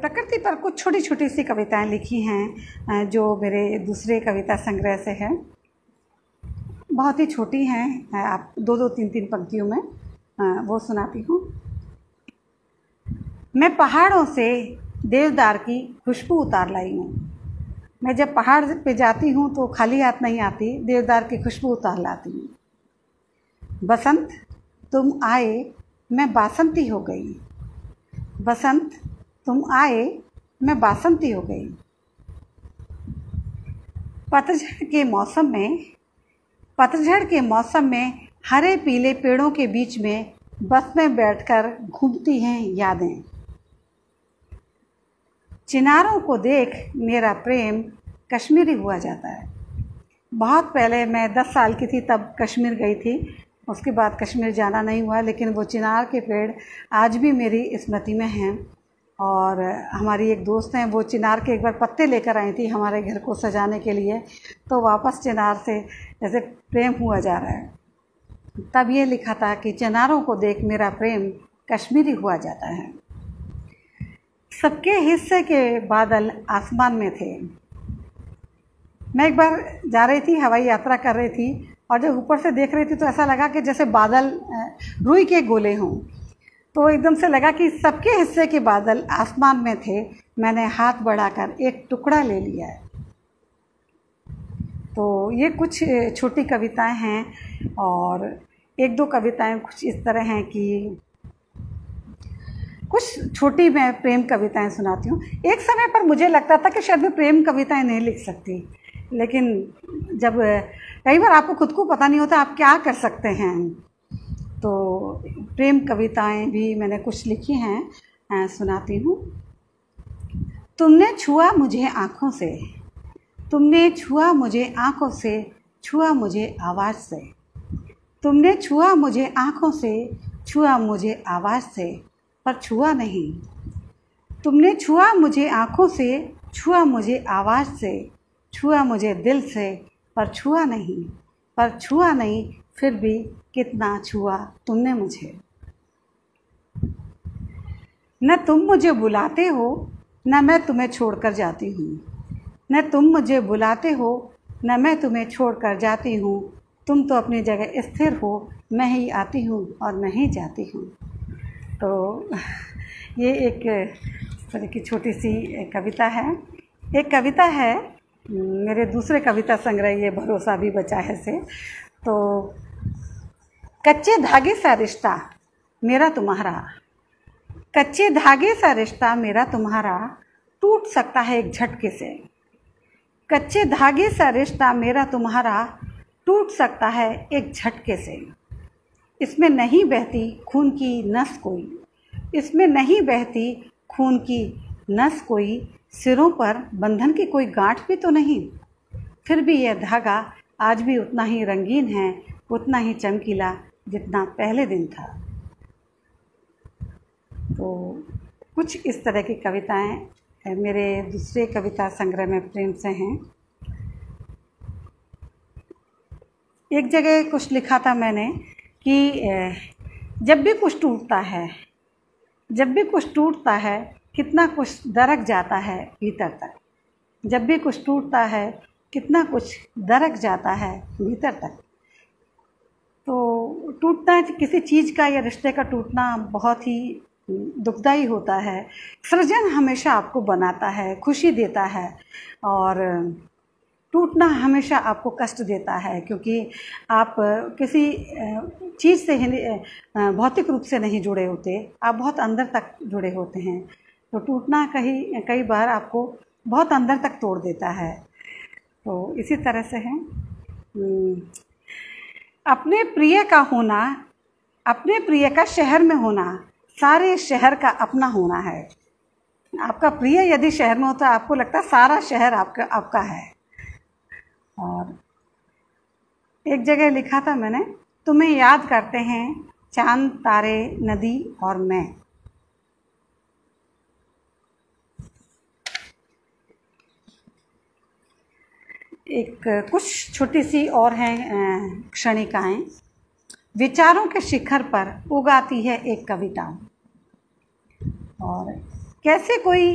प्रकृति पर कुछ छोटी छोटी सी कविताएं लिखी हैं जो मेरे दूसरे कविता संग्रह से है। बहुत ही छोटी हैं, आप दो दो तीन तीन पंक्तियों में वो सुनाती हूँ। मैं पहाड़ों से देवदार की खुशबू उतार लाई हूँ। मैं जब पहाड़ पे जाती हूँ तो खाली हाथ नहीं आती, देवदार की खुशबू उतार लाती हूँ। बसंत तुम आए मैं बासंती हो गई। बसंत तुम आए मैं बासंती हो गई। पतझड़ के मौसम में हरे पीले पेड़ों के बीच में बस में बैठकर घूमती हैं यादें। चिनारों को देख मेरा प्रेम कश्मीरी हुआ जाता है। बहुत पहले मैं 10 साल की थी तब कश्मीर गई थी, उसके बाद कश्मीर जाना नहीं हुआ, लेकिन वो चिनार के पेड़ आज भी मेरी स्मृति में हैं। और हमारी एक दोस्त हैं, वो चिनार के एक बार पत्ते लेकर आई थी हमारे घर को सजाने के लिए, तो वापस चिनार से जैसे प्रेम हुआ जा रहा है। तब ये लिखा था कि चिनारों को देख मेरा प्रेम कश्मीरी हुआ जाता है। सबके हिस्से के बादल आसमान में थे। मैं एक बार जा रही थी, हवाई यात्रा कर रही थी, और जब ऊपर से देख रही थी तो ऐसा लगा कि जैसे बादल रुई के गोले हों। तो एकदम से लगा कि सबके हिस्से के बादल आसमान में थे। मैंने हाथ बढ़ाकर एक टुकड़ा ले लिया है। तो ये कुछ छोटी कविताएं हैं, और एक दो कविताएं कुछ इस तरह हैं कि कुछ छोटी मैं प्रेम कविताएं सुनाती हूँ। एक समय पर मुझे लगता था कि शायद मैं प्रेम कविताएं नहीं लिख सकती, लेकिन जब कई बार आपको खुद को पता नहीं होता आप क्या कर सकते हैं, तो प्रेम कविताएं भी मैंने कुछ लिखी हैं, सुनाती हूँ। तुमने छुआ मुझे आँखों से, तुमने छुआ मुझे आँखों से, छुआ मुझे आवाज़ से। तुमने छुआ मुझे आँखों से, छुआ मुझे आवाज़ से, पर छुआ नहीं। तुमने छुआ मुझे आँखों से, छुआ मुझे आवाज़ से, छुआ मुझे दिल से, पर छुआ नहीं। पर छुआ नहीं, फिर भी कितना छुआ तुमने मुझे। न तुम मुझे बुलाते हो, न मैं तुम्हें छोड़कर जाती हूँ। न तुम मुझे बुलाते हो, न मैं तुम्हें छोड़कर जाती हूँ। तुम तो अपनी जगह स्थिर हो, मैं ही आती हूँ और मैं ही जाती हूँ। तो ये एक तरह की छोटी सी कविता है। एक कविता है मेरे दूसरे कविता संग्रह ये भरोसा भी बचा है से। तो कच्चे धागे सा रिश्ता मेरा तुम्हारा, कच्चे धागे सा रिश्ता मेरा तुम्हारा, टूट सकता है एक झटके से। कच्चे धागे सा रिश्ता मेरा तुम्हारा, टूट सकता है एक झटके से। इसमें नहीं बहती खून की नस कोई, इसमें नहीं बहती खून की नस कोई, सिरों पर बंधन की कोई गांठ भी तो नहीं। फिर भी यह धागा आज भी उतना ही रंगीन है, उतना ही चमकीला जितना पहले दिन था। तो कुछ इस तरह की कविताएं मेरे दूसरे कविता संग्रह में प्रेम से हैं। एक जगह कुछ लिखा था मैंने कि जब भी कुछ टूटता है, जब भी कुछ टूटता है, कितना कुछ दरक जाता है भीतर तक। जब भी कुछ टूटता है, कितना कुछ दरक जाता है भीतर तक। तो टूटना किसी चीज़ का या रिश्ते का टूटना बहुत ही दुखदाई होता है। सृजन हमेशा आपको बनाता है, खुशी देता है, और टूटना हमेशा आपको कष्ट देता है, क्योंकि आप किसी चीज़ से भौतिक रूप से नहीं जुड़े होते, आप बहुत अंदर तक जुड़े होते हैं। तो टूटना कई बार आपको बहुत अंदर तक तोड़ देता है। तो इसी तरह से है अपने प्रिय का होना, अपने प्रिय का शहर में होना, सारे शहर का अपना होना है। आपका प्रिय यदि शहर में होता है, आपको लगता है सारा शहर आपका है। और एक जगह लिखा था मैंने, तुम्हें याद करते हैं चांद तारे नदी और मैं। एक कुछ छोटी सी और हैं क्षणिकाएं। विचारों के शिखर पर उगाती है एक कविता। और कैसे कोई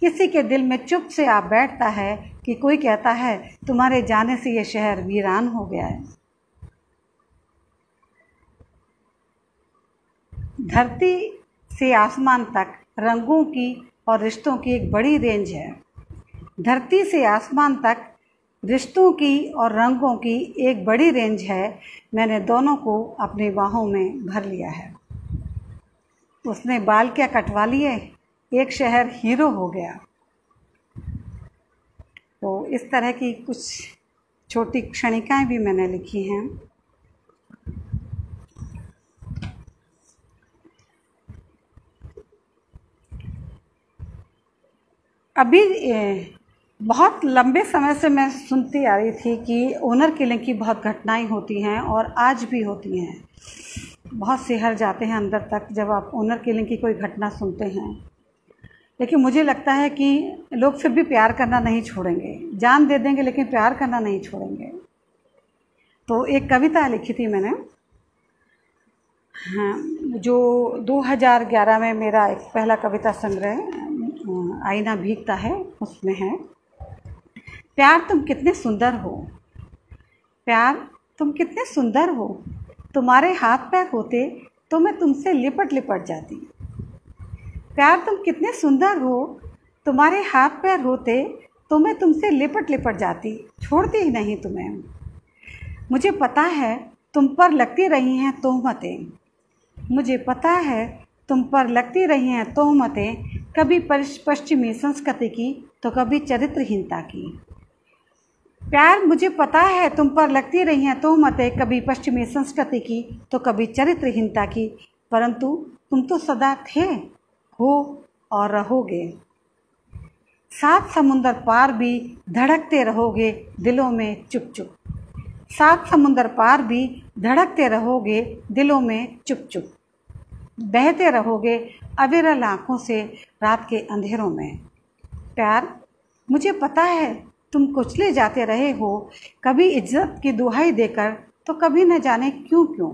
किसी के दिल में चुप से आ बैठता है कि कोई कहता है तुम्हारे जाने से ये शहर वीरान हो गया है। धरती से आसमान तक रंगों की और रिश्तों की एक बड़ी रेंज है। धरती से आसमान तक रिश्तों की और रंगों की एक बड़ी रेंज है। मैंने दोनों को अपनी बाहों में भर लिया है। उसने बाल क्या कटवा लिए, एक शहर हीरो हो गया। तो इस तरह की कुछ छोटी क्षणिकाएं भी मैंने लिखी हैं। अभी बहुत लंबे समय से मैं सुनती आ रही थी कि ओनर किलिंग की बहुत घटनाएं होती हैं और आज भी होती हैं। बहुत सिहर जाते हैं अंदर तक जब आप ओनर किलिंग की कोई घटना सुनते हैं। लेकिन मुझे लगता है कि लोग फिर भी प्यार करना नहीं छोड़ेंगे, जान दे देंगे लेकिन प्यार करना नहीं छोड़ेंगे। तो एक कविता लिखी थी मैंने, हाँ, जो 2011 में मेरा एक पहला कविता संग्रह आईना भीगता है, उसमें है। प्यार तुम कितने सुंदर हो, प्यार तुम कितने सुंदर हो, तुम्हारे हाथ पैर होते तो मैं तुमसे लिपट लिपट जाती। प्यार तुम कितने सुंदर हो, तुम्हारे हाथ पैर होते तो मैं तुमसे लिपट लिपट जाती, छोड़ती ही नहीं तुम्हें। मुझे पता है तुम पर लगती रही हैं तोहमतें, मुझे पता है तुम पर लगती रही हैं तोहमतें, कभी पश्चिमी संस्कृति की तो कभी चरित्रहीनता की। प्यार मुझे पता है तुम पर लगती रही हैं तोहमतें, कभी पश्चिमी संस्कृति की तो कभी चरित्रहीनता की, परंतु तुम तो सदा थे, हो और रहोगे। 7 समुंदर पार भी धड़कते रहोगे दिलों में चुप चुप, 7 समुंदर पार भी धड़कते रहोगे दिलों में चुप चुप, बहते रहोगे अविरल आँखों से रात के अंधेरों में। प्यार मुझे पता है तुम कुचले जाते रहे हो, कभी इज्जत की दुहाई देकर तो कभी न जाने क्यों क्यों।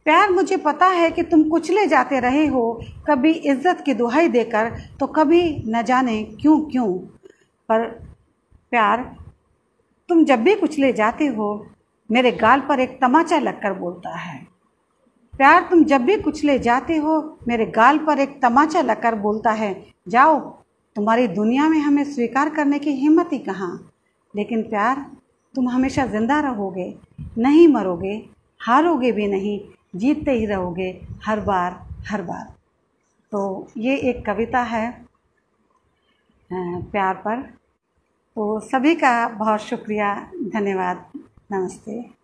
प्यार मुझे पता है कि तुम कुचले जाते रहे हो, कभी इज्जत की दुहाई देकर तो कभी न जाने क्यों क्यों। पर प्यार तुम जब भी कुचले जाते हो मेरे गाल पर एक तमाचा लगकर बोलता है। प्यार तुम जब भी कुचले जाते हो मेरे गाल पर एक तमाचा लगकर बोलता है, जाओ तुम्हारी दुनिया में हमें स्वीकार करने की हिम्मत ही कहाँ। लेकिन प्यार तुम हमेशा ज़िंदा रहोगे, नहीं मरोगे, हारोगे भी नहीं, जीतते ही रहोगे हर बार हर बार। तो ये एक कविता है प्यार पर। तो सभी का बहुत शुक्रिया, धन्यवाद, नमस्ते।